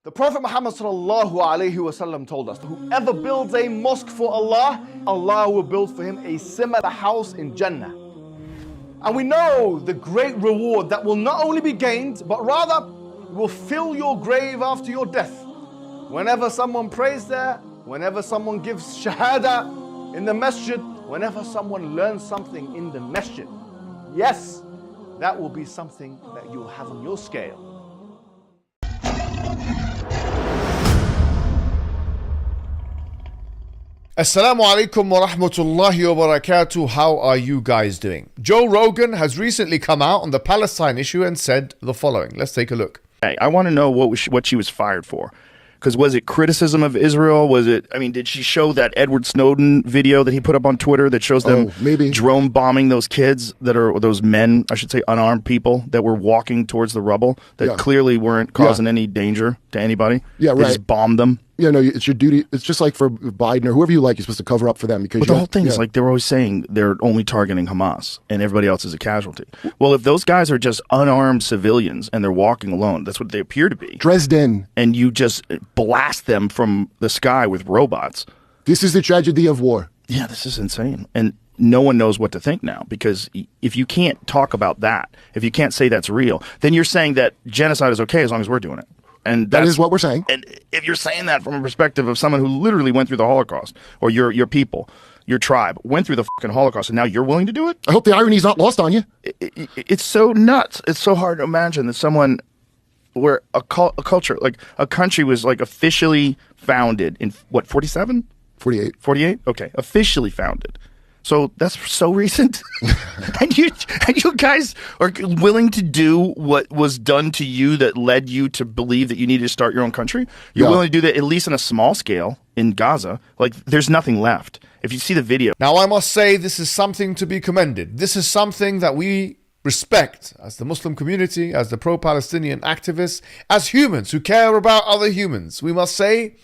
The Prophet Muhammad ﷺ told us that whoever builds a mosque for Allah, Allah will build for him a similar house in Jannah. And we know the great reward that will not only be gained, but rather will fill your grave after your death. Whenever someone prays there, whenever someone gives shahada in the masjid, whenever someone learns something in the masjid, yes, that will be something that you'll have on your scale. Assalamu alaikum wa rahmatullahi wa barakatuh. How are you guys doing? Joe Rogan has recently come out on the Palestine issue and said the following. Let's take a look. Hey, I want to know what she was fired for. Because was it criticism of Israel? Did she show that Edward Snowden video that he put up on Twitter that shows them drone bombing those kids those men, I should say unarmed people that were walking towards the rubble that clearly weren't causing any danger to anybody? Yeah, they right. just bombed them. Yeah, no, it's your duty. It's just like for Biden or whoever you like, you're supposed to cover up for them. Because but the whole thing is like they were always saying they're only targeting Hamas and everybody else is a casualty. Well, if those guys are just unarmed civilians and they're walking alone, that's what they appear to be. Dresden. And you just blast them from the sky with robots. This is the tragedy of war. Yeah, this is insane. And no one knows what to think now, because if you can't talk about that, if you can't say that's real, then you're saying that genocide is okay as long as we're doing it. And that is what we're saying. And if you're saying that from a perspective of someone who literally went through the Holocaust, or your people, your tribe, went through the fucking Holocaust, and now you're willing to do it? I hope the irony's not lost on you. It's so nuts. It's so hard to imagine that someone where a culture, like a country was like officially founded in, what, 47? 48. 48? Okay, officially founded. So that's so recent. and you guys are willing to do what was done to you that led you to believe that you needed to start your own country? You're willing to do that at least on a small scale in Gaza. Like, there's nothing left. If you see the video. Now, I must say this is something to be commended. This is something that we respect as the Muslim community, as the pro-Palestinian activists, as humans who care about other humans. We must say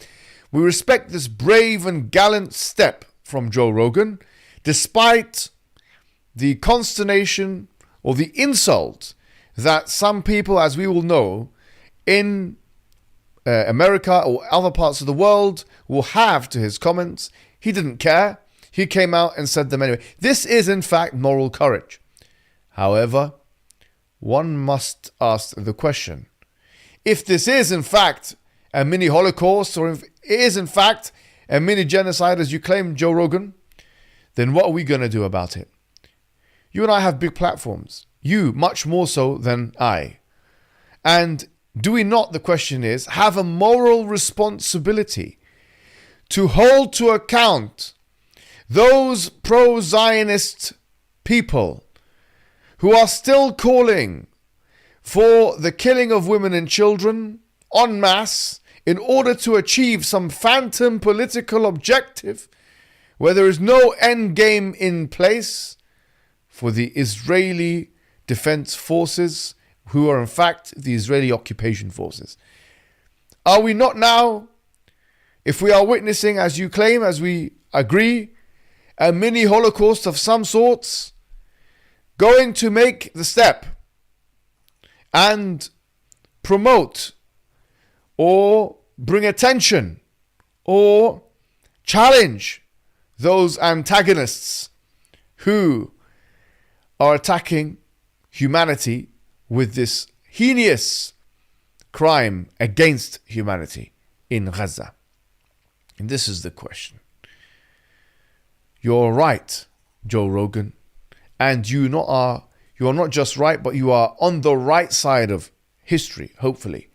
we respect this brave and gallant step from Joe Rogan, despite the consternation or the insult that some people, as we will know, in America or other parts of the world will have to his comments. He didn't care. He came out and said them anyway. This is, in fact, moral courage. However, one must ask the question, if this is, in fact, a mini Holocaust, or if it is, in fact, a mini genocide, as you claim, Joe Rogan, then what are we going to do about it? You and I have big platforms. You much more so than I. And do we not, the question is, have a moral responsibility to hold to account those pro-Zionist people who are still calling for the killing of women and children en masse in order to achieve some phantom political objective where there is no end game in place for the Israeli Defense Forces, who are in fact the Israeli occupation forces? Are we not now, if we are witnessing, as you claim, as we agree, a mini Holocaust of some sorts, going to make the step and promote or bring attention or challenge those antagonists who are attacking humanity with this heinous crime against humanity in Gaza? And this is the question. You're right, Joe Rogan, and you are not just right, but you are on the right side of history, hopefully.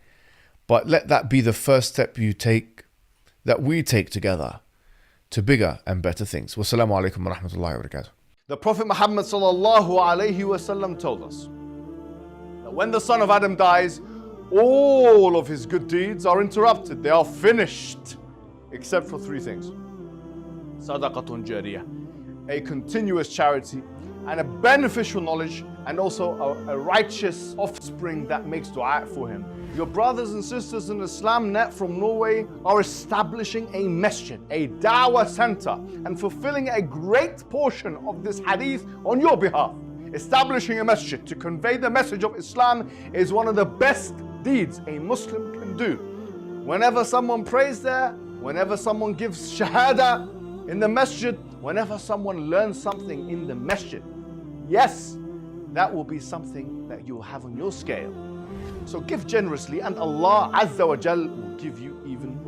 But let that be the first step you take, that we take together, to bigger and better things. Wassalamu alaikum wa rahmatullahi wa barakatuh. The Prophet Muhammad ﷺ told us that when the son of Adam dies, all of his good deeds are interrupted. They are finished, except for three things. Sadaqatun jariyah, a continuous charity, and a beneficial knowledge, and also a righteous offspring that makes dua for him. Your brothers and sisters in Islam Net from Norway are establishing a masjid, a dawah center, and fulfilling a great portion of this hadith on your behalf. Establishing a masjid to convey the message of Islam is one of the best deeds a Muslim can do. whenever someone prays there, whenever someone gives shahada in the masjid, whenever someone learns something in the masjid, yes, that will be something that you'll have on your scale. So give generously and Allah Azza wa Jal will give you even